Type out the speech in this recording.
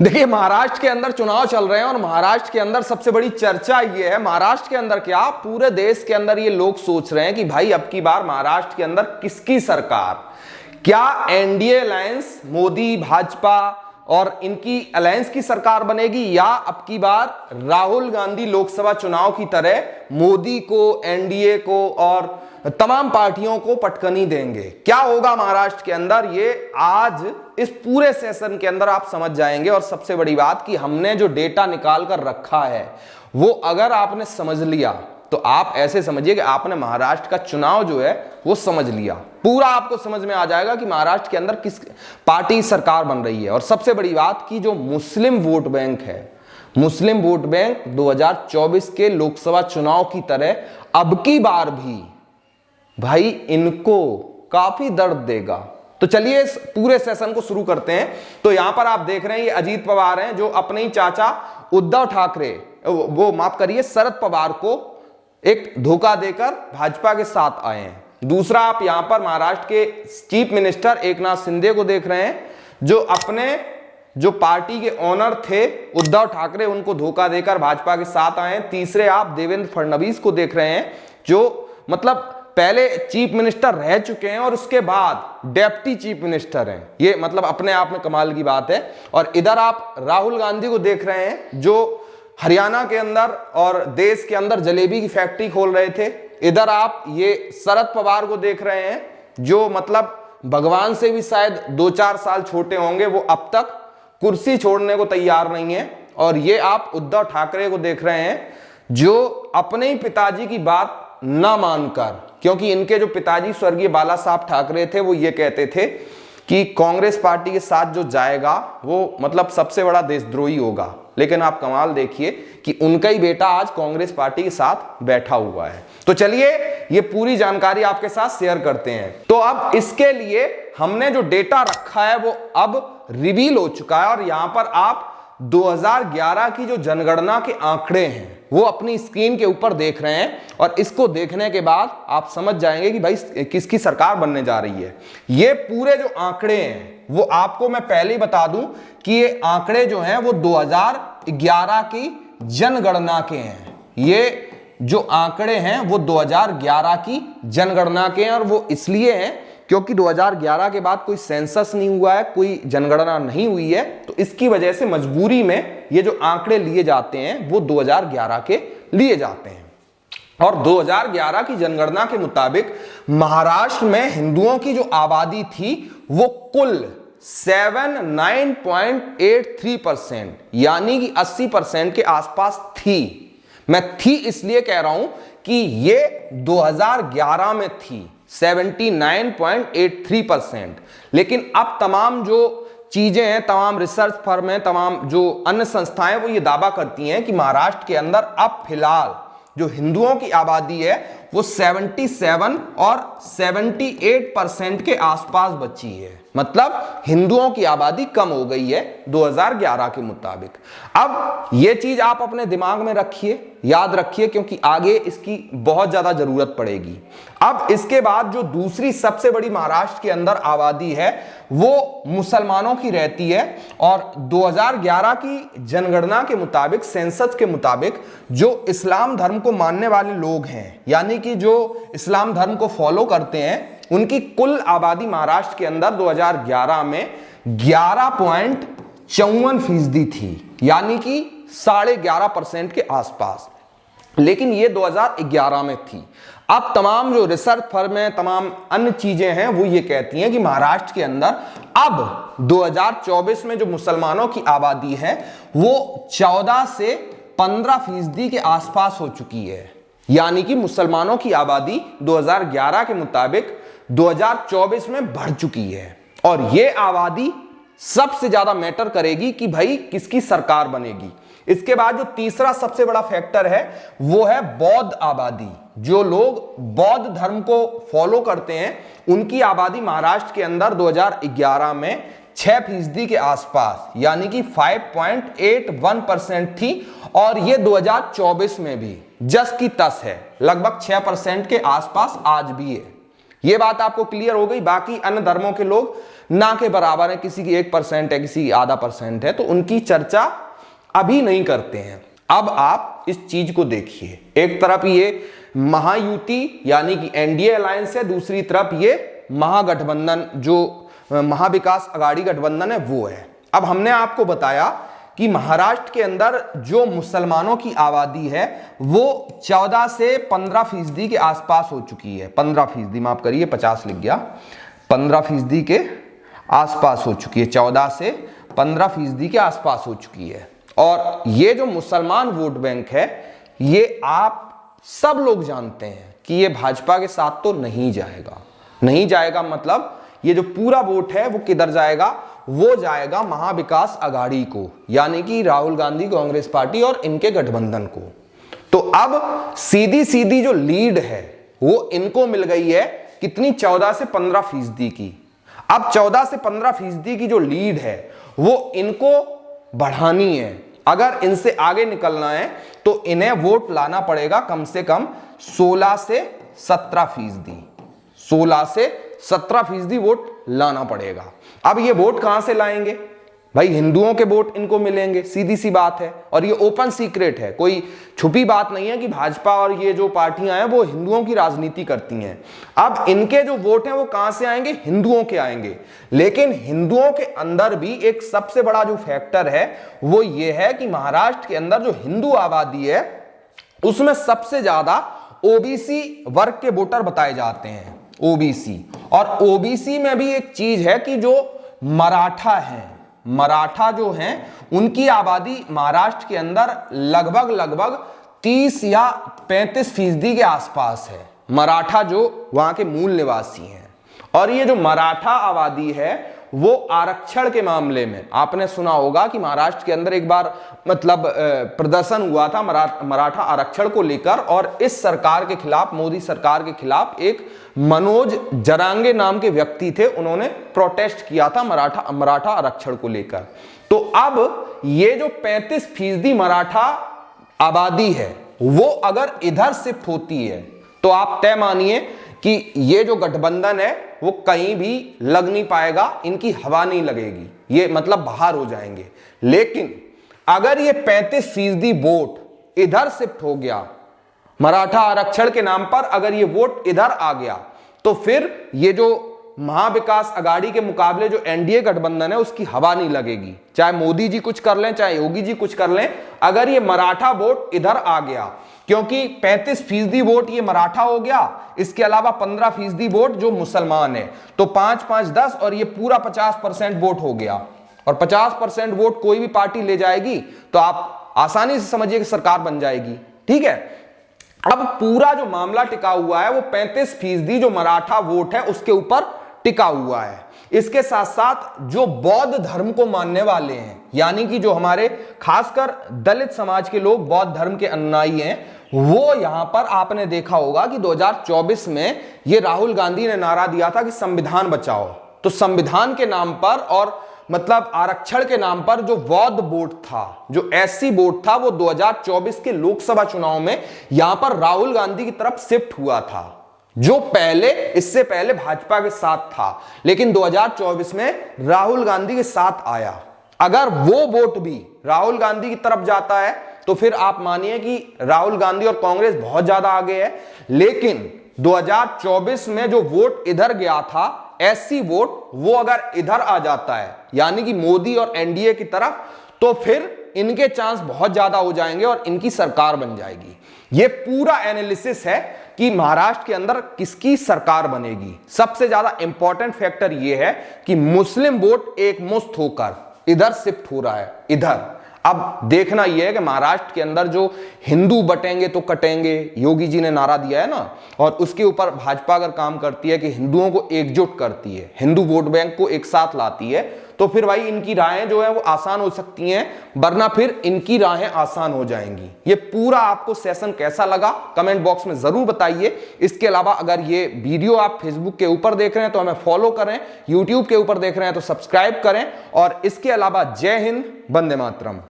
देखिए, महाराष्ट्र के अंदर चुनाव चल रहे हैं और महाराष्ट्र के अंदर सबसे बड़ी चर्चा ये है, महाराष्ट्र के अंदर क्या पूरे देश के अंदर ये लोग सोच रहे हैं कि भाई अब की बार महाराष्ट्र के अंदर किसकी सरकार, क्या एनडीए अलायंस मोदी भाजपा और इनकी अलायंस की सरकार बनेगी या अब की बार राहुल गांधी लोकसभा चुनाव की तरह मोदी को, एनडीए को और तमाम पार्टियों को पटकनी देंगे। क्या होगा महाराष्ट्र के अंदर, ये आज इस पूरे सेशन के अंदर आप समझ जाएंगे। और सबसे बड़ी बात कि हमने जो डेटा निकाल कर रखा है वो अगर आपने समझ लिया तो आप ऐसे समझिए कि आपने महाराष्ट्र का चुनाव जो है वो समझ लिया। पूरा आपको समझ में आ जाएगा कि महाराष्ट्र के अंदर किस पार्टी सरकार बन रही है। और सबसे बड़ी बात कि जो मुस्लिम वोट बैंक है, मुस्लिम वोट बैंक 2024 के लोकसभा चुनाव की तरह अब की बार भी भाई इनको काफी दर्द देगा। तो चलिए इस पूरे सेशन को शुरू करते हैं। तो यहां पर आप देख रहे हैं ये अजीत पवार हैं जो अपने ही चाचा उद्धव ठाकरे, वो माफ करिए शरद पवार को एक धोखा देकर भाजपा के साथ आए हैं। दूसरा आप यहां पर महाराष्ट्र के चीफ मिनिस्टर एकनाथ शिंदे को देख रहे हैं जो अपने जो पार्टी के ओनर थे उद्धव ठाकरे उनको धोखा देकर भाजपा के साथ आए हैं। तीसरे आप देवेंद्र फडणवीस को देख रहे हैं जो मतलब पहले चीफ मिनिस्टर रह चुके हैं और उसके बाद डेप्टी चीफ मिनिस्टर हैं। ये मतलब अपने आप में कमाल की बात है। और इधर आप राहुल गांधी को देख रहे हैं जो हरियाणा के अंदर और देश के अंदर जलेबी की फैक्ट्री खोल रहे थे। इधर आप ये शरद पवार को देख रहे हैं जो मतलब भगवान से भी शायद 2-4 साल छोटे होंगे, वो अब तक कुर्सी छोड़ने को तैयार नहीं है। और ये आप उद्धव ठाकरे को देख रहे हैं जो अपने ही पिताजी की बात ना मानकर, क्योंकि इनके जो पिताजी स्वर्गीय बाला साहब ठाकरे थे वो ये कहते थे कि कांग्रेस पार्टी के साथ जो जाएगा वो मतलब सबसे बड़ा देशद्रोही होगा। लेकिन आप कमाल देखिए कि उनका ही बेटा आज कांग्रेस पार्टी के साथ बैठा हुआ है। तो चलिए ये पूरी जानकारी आपके साथ शेयर करते हैं। तो अब इसके लिए हमने जो डेटा रखा है वो अब रिवील हो चुका है और यहां पर आप 2011 की जो जनगणना के आंकड़े हैं वो अपनी स्क्रीन के ऊपर देख रहे हैं। और इसको देखने के बाद आप समझ जाएंगे कि भाई किसकी सरकार बनने जा रही है। ये पूरे जो आंकड़े हैं वो आपको मैं पहले ही बता दूं कि ये आंकड़े जो हैं वो 2011 की जनगणना के हैं। ये जो आंकड़े हैं वो 2011 की जनगणना के हैं और वो इसलिए हैं क्योंकि 2011 के बाद कोई सेंसस नहीं हुआ है, कोई जनगणना नहीं हुई है। तो इसकी वजह से मजबूरी में ये जो आंकड़े लिए जाते हैं वो 2011 के लिए जाते हैं। और 2011 की जनगणना के मुताबिक महाराष्ट्र में हिंदुओं की जो आबादी थी वो कुल 79.83%, यानी कि 80% के आसपास थी। मैं थी इसलिए कह रहा हूं कि ये 2011 में थी 79.83%। लेकिन अब तमाम जो चीजें हैं, तमाम रिसर्च फर्म हैं, तमाम जो अन्य संस्थाएं वो ये दावा करती हैं कि महाराष्ट्र के अंदर अब फिलहाल जो हिंदुओं की आबादी है वो 77 और 78% के आसपास बची है। मतलब हिंदुओं की आबादी कम हो गई है 2011 के मुताबिक। अब ये चीज आप अपने दिमाग में रखिए, याद रखिए, क्योंकि आगे इसकी बहुत ज्यादा जरूरत पड़ेगी। अब इसके बाद जो दूसरी सबसे बड़ी महाराष्ट्र के अंदर आबादी है वो मुसलमानों की रहती है। और 2011 की जनगणना के मुताबिक, सेंसस के मुताबिक, जो इस्लाम धर्म को मानने वाले लोग हैं, यानी कि जो इस्लाम धर्म को फॉलो करते हैं, उनकी कुल आबादी महाराष्ट्र के अंदर 2011 में 11.54% थी, यानी कि 11.5% के आसपास। लेकिन ये 2011 में थी। अब तमाम जो रिसर्च फर्म है, तमाम अन्य चीजें हैं वो ये कहती हैं कि महाराष्ट्र के अंदर अब 2024 में जो मुसलमानों की आबादी है वो 14 से 15% के आसपास हो चुकी है। यानी कि मुसलमानों की आबादी 2011 के मुताबिक 2024 में बढ़ चुकी है। और ये आबादी सबसे ज्यादा मैटर करेगी कि भाई किसकी सरकार बनेगी। इसके बाद जो तीसरा सबसे बड़ा फैक्टर है वो है बौद्ध आबादी। जो लोग बौद्ध धर्म को फॉलो करते हैं उनकी आबादी महाराष्ट्र के अंदर 2011 में 6% के आसपास, यानी कि 5.81% थी। और ये 2024 में भी जस की तस है, लगभग 6% के आसपास आज भी है। ये बात आपको क्लियर हो गई। बाकी अन्य धर्मों के लोग ना के बराबर है, किसी की 1% है, किसी की आधा % है, तो उनकी चर्चा अभी नहीं करते हैं। अब आप इस चीज को देखिए, एक तरफ ये महायुति यानी कि एनडीए अलायंस है, दूसरी तरफ ये महागठबंधन जो महाविकास अघाड़ी गठबंधन है वो है। अब हमने आपको बताया कि महाराष्ट्र के अंदर जो मुसलमानों की आबादी है वो 14 से 15% के आसपास हो चुकी है। 15%, माफ करिए 50 लिख गया, 15% के आसपास हो चुकी है, 14 से 15% के आसपास हो चुकी है। और ये जो मुसलमान वोट बैंक है, ये आप सब लोग जानते हैं कि ये भाजपा के साथ तो नहीं जाएगा। नहीं जाएगा मतलब ये जो पूरा वोट है वो किधर जाएगा, वो जाएगा महाविकास अघाड़ी को, यानी कि राहुल गांधी कांग्रेस पार्टी और इनके गठबंधन को। तो अब सीधी सीधी जो लीड है वो इनको मिल गई है, कितनी, 14 से 15% की। अब 14 से 15% की जो लीड है वो इनको बढ़ानी है। अगर इनसे आगे निकलना है तो इन्हें वोट लाना पड़ेगा कम से कम 16 से 17%। 16 से 17% वोट लाना पड़ेगा। अब ये वोट कहां से लाएंगे भाई? हिंदुओं के वोट इनको मिलेंगे, सीधी सी बात है। और ये ओपन सीक्रेट है, कोई छुपी बात नहीं है कि भाजपा और ये जो पार्टियां हैं वो हिंदुओं की राजनीति करती हैं। अब इनके जो वोट हैं वो कहां से आएंगे? हिंदुओं के आएंगे। लेकिन हिंदुओं के अंदर भी एक सबसे बड़ा जो फैक्टर है वो ये है कि महाराष्ट्र के अंदर जो हिंदू आबादी है उसमें सबसे ज्यादा ओबीसी वर्ग के वोटर बताए जाते हैं, ओबीसी। और ओबीसी में भी एक चीज है कि जो मराठा हैं, मराठा जो हैं उनकी आबादी महाराष्ट्र के अंदर लगभग 30 या 35% के आसपास है। मराठा जो वहां के मूल निवासी हैं। और ये जो मराठा आबादी है वो आरक्षण के मामले में आपने सुना होगा कि महाराष्ट्र के अंदर एक बार मतलब प्रदर्शन हुआ था मराठा आरक्षण को लेकर, और इस सरकार के खिलाफ, मोदी सरकार के खिलाफ एक मनोज जरांगे नाम के व्यक्ति थे, उन्होंने प्रोटेस्ट किया था मराठा आरक्षण को लेकर। तो अब ये जो 35% मराठा आबादी है वो अगर इधर शिफ्ट होती है तो आप तय मानिए कि ये जो गठबंधन है वो कहीं भी लग नहीं पाएगा, इनकी हवा नहीं लगेगी, ये मतलब बाहर हो जाएंगे। लेकिन अगर ये 35% वोट इधर शिफ्ट हो गया, मराठा आरक्षण के नाम पर अगर ये वोट इधर आ गया, तो फिर ये जो महाविकास अघाड़ी के मुकाबले जो एनडीए गठबंधन है उसकी हवा नहीं लगेगी। चाहे मोदी जी कुछ कर लें, चाहे योगी जी कुछ कर लें, अगर ये मराठा वोट इधर आ गया, क्योंकि 35% वोट ये मराठा हो गया, इसके अलावा 15% वोट जो मुसलमान है, तो 5, 5, 10 और ये पूरा 50% वोट हो गया। और 50% वोट कोई भी पार्टी ले जाएगी तो आप आसानी से समझिए कि सरकार बन जाएगी। ठीक है, अब पूरा जो मामला टिका हुआ है वो 35% जो मराठा वोट है उसके ऊपर टिका हुआ है। इसके साथ साथ जो बौद्ध धर्म को मानने वाले हैं, यानी कि जो हमारे खासकर दलित समाज के लोग बौद्ध धर्म के अनुयायी हैं, वो यहां पर आपने देखा होगा कि 2024 में ये राहुल गांधी ने नारा दिया था कि संविधान बचाओ। तो संविधान के नाम पर और मतलब आरक्षण के नाम पर जो बौद्ध वोट था, जो एससी वोट था, वो 2024 के लोकसभा चुनाव में यहां पर राहुल गांधी की तरफ शिफ्ट हुआ था, जो पहले इससे पहले भाजपा के साथ था, लेकिन 2024 में राहुल गांधी के साथ आया। अगर वो वोट भी राहुल गांधी की तरफ जाता है तो फिर आप मानिए कि राहुल गांधी और कांग्रेस बहुत ज्यादा आगे है। लेकिन 2024 में जो वोट इधर गया था, एससी वोट, वो अगर इधर आ जाता है यानी कि मोदी और एनडीए की तरफ, तो फिर इनके चांस बहुत ज्यादा हो जाएंगे और इनकी सरकार बन जाएगी। ये पूरा एनालिसिस है कि महाराष्ट्र के अंदर किसकी सरकार बनेगी। सबसे ज्यादा इंपॉर्टेंट फैक्टर यह है कि मुस्लिम वोट एक मुश्त होकर इधर शिफ्ट हो रहा है, इधर। अब देखना यह है कि महाराष्ट्र के अंदर जो हिंदू बटेंगे तो कटेंगे, योगी जी ने नारा दिया है ना, और उसके ऊपर भाजपा अगर काम करती है कि हिंदुओं को एकजुट करती है, हिंदू वोट बैंक को एक साथ लाती है, तो फिर भाई इनकी राहें जो है वो आसान हो सकती हैं, वरना फिर इनकी राहें आसान हो जाएंगी। ये पूरा आपको सेशन कैसा लगा कमेंट बॉक्स में जरूर बताइए। इसके अलावा अगर ये वीडियो आप फेसबुक के ऊपर देख रहे हैं तो हमें फॉलो करें, यूट्यूब के ऊपर देख रहे हैं तो सब्सक्राइब करें, और इसके अलावा जय हिंद, वंदे मातरम।